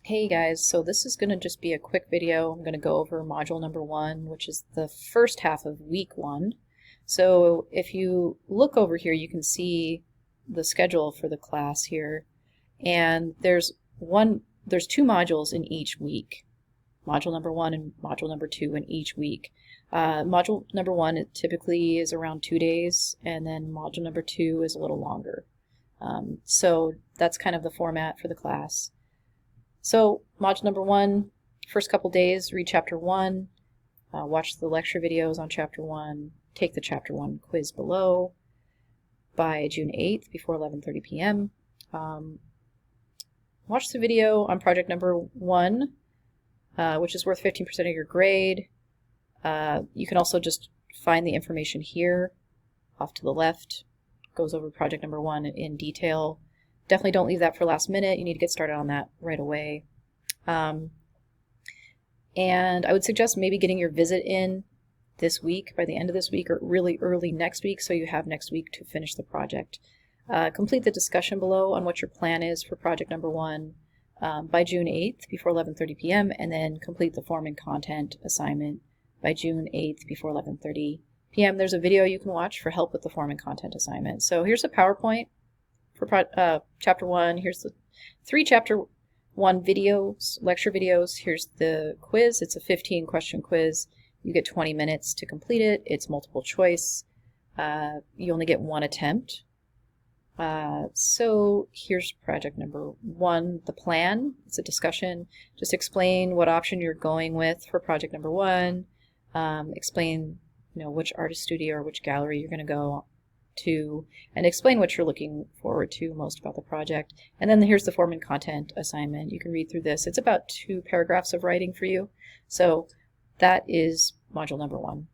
Hey guys, so this is going to just be a quick video. I'm going to go over module number 1, which is the first half of week 1. So if you look over here, you can see the schedule for the class here. And there's two modules in each week. Module number 1 and module number 2 in each week. Module number 1 it typically is around 2 days, and then module number 2 is a little longer. So that's kind of the format for the class. So module number 1, first couple days, read chapter 1, watch the lecture videos on chapter 1, take the chapter 1 quiz below by June 8th before 11:30 p.m. Watch the video on project number 1, which is worth 15% of your grade. You can also just find the information here off to the left. Goes over project number 1 in detail. Definitely don't leave that for last minute. You need to get started on that right away. And I would suggest maybe getting your visit in this week, by the end of this week, or really early next week, so you have next week to finish the project. Complete the discussion below on what your plan is for project number 1 by June 8th before 11:30 p.m. and then complete the form and content assignment by June 8th before 11:30 p.m. There's a video you can watch for help with the form and content assignment. So here's a PowerPoint for chapter 1. Here's the 3 chapter 1 videos, lecture videos. Here's the quiz. It's a 15-question quiz. You get 20 minutes to complete it. It's multiple choice. You only get 1 attempt. So here's project number 1, the plan. It's a discussion. Just explain what option you're going with for project number 1. Explain, which artist studio or which gallery you're going to go to, and explain what you're looking forward to most about the project. And then here's the form and content assignment. You can read through this. It's about 2 paragraphs of writing for you. So that is module number 1.